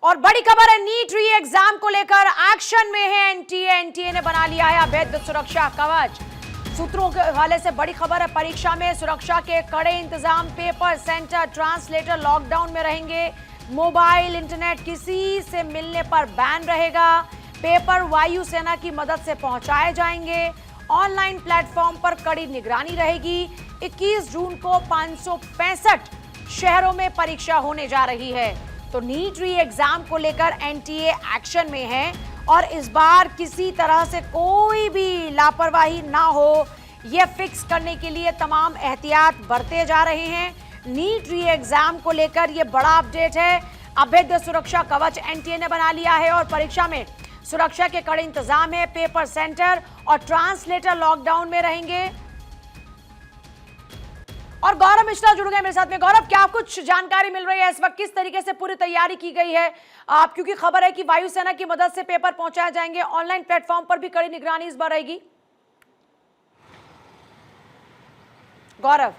और बड़ी खबर है, नीट री एग्जाम को लेकर एक्शन में है एनटीए। एनटीए ने बना लिया है अवैध सुरक्षा कवच। सूत्रों के हवाले से बड़ी खबर है, परीक्षा में सुरक्षा के कड़े इंतजाम, पेपर सेंटर, ट्रांसलेटर लॉकडाउन में रहेंगे, मोबाइल इंटरनेट किसी से मिलने पर बैन रहेगा, पेपर वायुसेना की मदद से पहुंचाए जाएंगे, ऑनलाइन प्लेटफॉर्म पर कड़ी निगरानी रहेगी। 21 जून को 565 शहरों में परीक्षा होने जा रही है। तो नीट री एग्जाम को लेकर एनटीए एक्शन में है और इस बार किसी तरह से कोई भी लापरवाही ना हो, यह फिक्स करने के लिए तमाम एहतियात बरते जा रहे हैं। नीट री एग्जाम को लेकर यह बड़ा अपडेट है। अवैध सुरक्षा कवच एनटीए ने बना लिया है और परीक्षा में सुरक्षा के कड़े इंतजाम है, पेपर सेंटर और ट्रांसलेटर लॉकडाउन में रहेंगे। और गौरव मिश्रा जुड़ गए मेरे साथ में। गौरव, क्या कुछ जानकारी मिल रही है इस वक्त, किस तरीके से पूरी तैयारी की गई है? क्योंकि खबर है कि वायुसेना की मदद से पेपर पहुंचाए जाएंगे, ऑनलाइन प्लेटफॉर्म पर भी कड़ी निगरानी इस बार रहेगी। गौरव,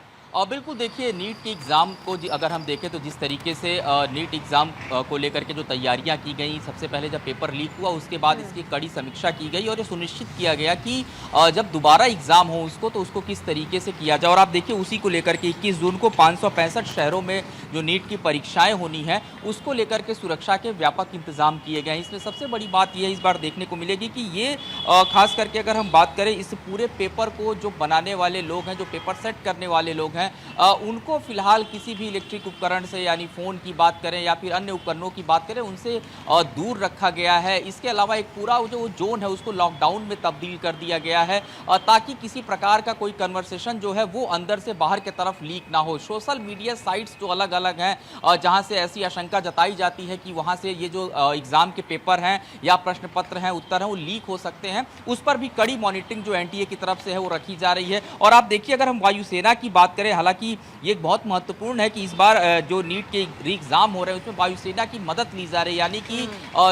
बिल्कुल, देखिए नीट के एग्ज़ाम को अगर हम देखें तो जिस तरीके से नीट एग्ज़ाम को लेकर के जो तैयारियां की गई, सबसे पहले जब पेपर लीक हुआ उसके बाद इसकी कड़ी समीक्षा की गई और ये सुनिश्चित किया गया कि जब दोबारा एग्ज़ाम हो उसको किस तरीके से किया जाए। और आप देखिए उसी को लेकर के 21 जून को 565 शहरों में जो नीट की परीक्षाएँ होनी हैं उसको लेकर के सुरक्षा के व्यापक इंतजाम किए गए हैं। इसमें सबसे बड़ी बात यह इस बार देखने को मिलेगी कि ये खास करके अगर हम बात करें इस पूरे पेपर को जो बनाने वाले लोग हैं, जो पेपर सेट करने वाले लोग हैं, उनको फिलहाल किसी भी इलेक्ट्रिक उपकरण से, यानी फ़ोन की बात करें या फिर अन्य उपकरणों की बात करें, उनसे दूर रखा गया है। इसके अलावा एक पूरा जो जोन है उसको लॉकडाउन में तब्दील कर दिया गया है ताकि किसी प्रकार का कोई कन्वर्सेशन जो है वो अंदर से बाहर की तरफ लीक ना हो। सोशल मीडिया साइट्स जो अलग अलग हैं जहां से ऐसी आशंका जताई जाती है कि वहां से ये जो एग्ज़ाम के पेपर हैं या प्रश्न पत्र हैं, उत्तर हैं, वो लीक हो सकते हैं, उस पर भी कड़ी मॉनिटरिंग जो एनटीए की तरफ से है वो रखी जा रही है। और आप देखिए अगर हम वायुसेना की बात करें, हालांकि ये बहुत महत्वपूर्ण है कि इस बार जो नीट के एग्जाम हो रहे हैं उसमें वायुसेना की मदद ली जा रही है, यानी कि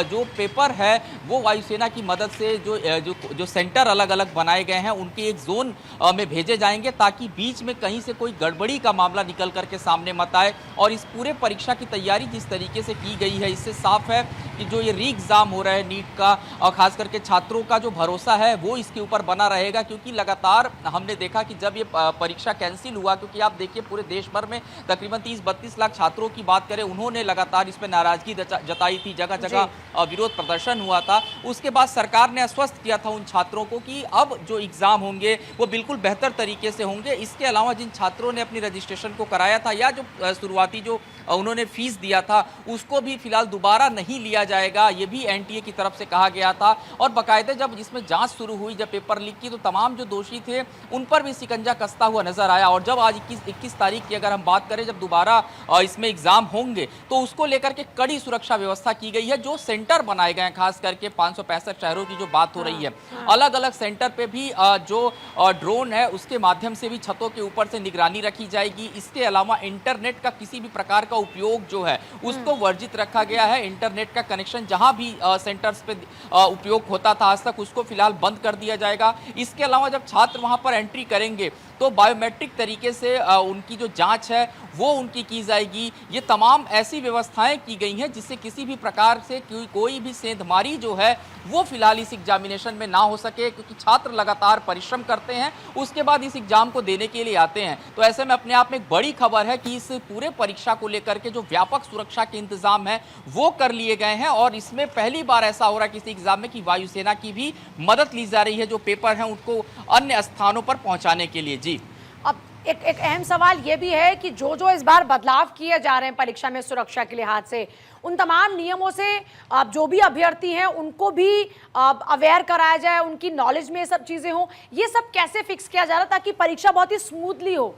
जो पेपर है वो वायुसेना की मदद से जो सेंटर अलग अलग बनाए गए हैं उनके एक जोन में भेजे जाएंगे ताकि बीच में कहीं से कोई गड़बड़ी का मामला निकल करके सामने मत आए। और इस पूरे परीक्षा की तैयारी जिस तरीके से की गई है इससे साफ है कि जो ये री एग्जाम हो रहा है नीट का, और खास करके छात्रों का जो भरोसा है वो इसके ऊपर बना रहेगा। क्योंकि लगातार हमने देखा कि जब ये परीक्षा कैंसिल हुआ, क्योंकि आप देखिए पूरे देश भर में तकरीबन 30-32 लाख छात्रों की बात करें, उन्होंने लगातार इस पर नाराजगी जताई थी, जगह जगह विरोध प्रदर्शन हुआ था। उसके बाद सरकार ने आश्वस्त किया था उन छात्रों को कि अब जो एग्जाम होंगे वो बिल्कुल बेहतर तरीके से होंगे। इसके अलावा जिन छात्रों ने अपनी रजिस्ट्रेशन को कराया था या जो शुरुआती जो उन्होंने फीस दिया था उसको भी फिलहाल दोबारा नहीं लिया जाएगा, ये भी एनटीए की तरफ से कहा गया था। और बाकायदे जब इसमें जांच शुरू हुई, जब पेपर लीक की, तो तमाम जो दोषी थे उन पर भी शिकंजा कसता हुआ नजर आया। और जब आज 21 तारीख की अगर हम बात करें, जब दोबारा इसमें एग्जाम होंगे तो उसको लेकर के कड़ी सुरक्षा व्यवस्था की गई है। जो सेंटर बनाए गए हैं, खास करके 565 शहरों की जो बात हो रही है, अलग अलग सेंटर पे भी जो ड्रोन है उसके माध्यम से भी छतों के ऊपर से निगरानी रखी जाएगी। इसके अलावा इंटरनेट का किसी भी प्रकार का उपयोग जो है उसको वर्जित रखा गया है। इंटरनेट का कनेक्शन जहां भी सेंटर्स पे उपयोग होता था आज तक, उसको फिलहाल बंद कर दिया जाएगा। इसके अलावा जब छात्र वहां पर एंट्री करेंगे तो बायोमेट्रिक तरीके से उनकी जो जांच है वो उनकी की जाएगी। ये तमाम ऐसी व्यवस्थाएं की गई हैं जिससे किसी भी प्रकार से कोई भी सेंधमारी जो है वो फिलहाल इस एग्जामिनेशन में ना हो सके, क्योंकि छात्र लगातार परिश्रम करते हैं, उसके बाद इस एग्जाम को देने के लिए आते हैं। तो ऐसे में अपने आप में एक बड़ी खबर है कि इस पूरे परीक्षा को लेकर के जो व्यापक सुरक्षा के इंतजाम है वो कर लिए गए हैं। और इसमें पहली बार ऐसा हो रहा है किसी एग्जाम में कि वायुसेना की भी मदद ली जा रही है जो पेपर हैं उनको अन्य स्थानों पर पहुंचाने के लिए। जी, अब एक अहम सवाल यह भी है कि जो इस बार बदलाव किए जा रहे हैं परीक्षा में सुरक्षा के लिहाज से, उन तमाम नियमों से जो भी अभ्यर्थी हैं उनको भी अवेयर कराया जाए, उनकी नॉलेज में ये सब चीजें हों, ये सब कैसे फिक्स किया जा रहा है ताकि परीक्षा बहुत ही स्मूथली हो?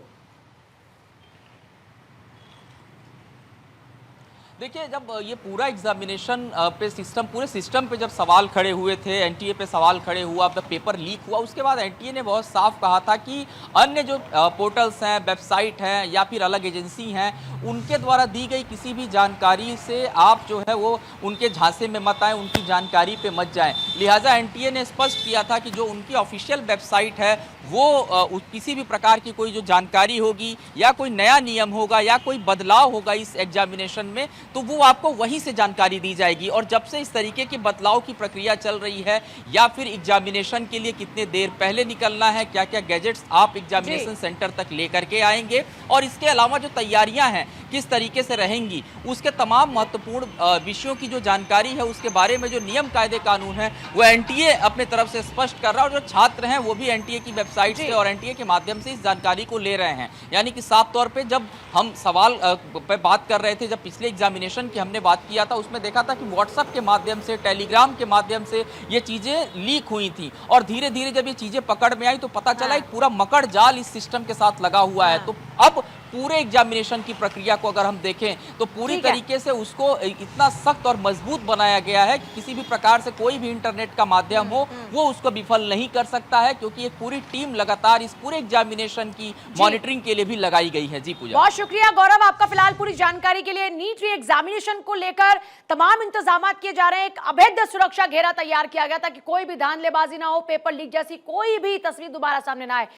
देखिए जब ये पूरा एग्जामिनेशन पे सिस्टम, पूरे सिस्टम पे जब सवाल खड़े हुए थे, एनटीए पे सवाल खड़े हुआ, जब पेपर लीक हुआ, उसके बाद एनटीए ने बहुत साफ कहा था कि अन्य जो पोर्टल्स हैं, वेबसाइट हैं या फिर अलग एजेंसी हैं, उनके द्वारा दी गई किसी भी जानकारी से आप जो है वो उनके झांसे में मत आएँ, उनकी जानकारी पे मत जाएं। लिहाजा एनटीए ने स्पष्ट किया था कि जो उनकी ऑफिशियल वेबसाइट है वो किसी भी प्रकार की कोई जो जानकारी होगी या कोई नया नियम होगा या कोई बदलाव होगा इस एग्जामिनेशन में, तो वो आपको वहीं से जानकारी दी जाएगी। और जब से इस तरीके के बदलाव की प्रक्रिया चल रही है या फिर एग्जामिनेशन के लिए कितने देर पहले निकलना है, क्या क्या गैजेट्स आप एग्जामिनेशन सेंटर तक लेकर के आएंगे और इसके अलावा जो तैयारियां हैं किस तरीके से रहेंगी, उसके तमाम महत्वपूर्ण विषयों की जो जानकारी है उसके बारे में जो नियम कायदे कानून है वो एनटीए अपने तरफ से स्पष्ट कर रहा है। और जो छात्र हैं वो भी एनटीए की वेबसाइट से और एनटीए के माध्यम से इस जानकारी को ले रहे हैं। यानी कि साफ तौर पे जब हम सवाल पे बात कर रहे थे, जब पिछले एग्जामिनेशन की हमने बात किया था, उसमें देखा था कि व्हाट्सएप के माध्यम से, टेलीग्राम के माध्यम से ये चीजें लीक हुई थी और धीरे धीरे जब ये चीजें पकड़ में आई तो पता चला एक पूरा मकड़ जाल इस सिस्टम के साथ लगा हुआ है। तो अब पूरे एग्जामिनेशन की प्रक्रिया को अगर हम देखें तो पूरी तरीके से उसको इतना सख्त और मजबूत बनाया गया है कि किसी भी प्रकार से कोई भी इंटरनेट का माध्यम हो वो उसको विफल नहीं कर सकता है, क्योंकि एक पूरी टीम लगातार इस पूरे एग्जामिनेशन की मॉनिटरिंग के लिए भी लगाई गई है। जी पूजा, बहुत शुक्रिया गौरव आपका फिलहाल पूरी जानकारी के लिए। नीट री एग्जामिनेशन को लेकर तमाम इंतजाम किए जा रहे हैं। एक अभेद्य सुरक्षा घेरा तैयार किया गया ताकि कोई भी धांधलेबाजी ना हो, पेपर लीक जैसी कोई भी तस्वीर दोबारा सामने ना आए।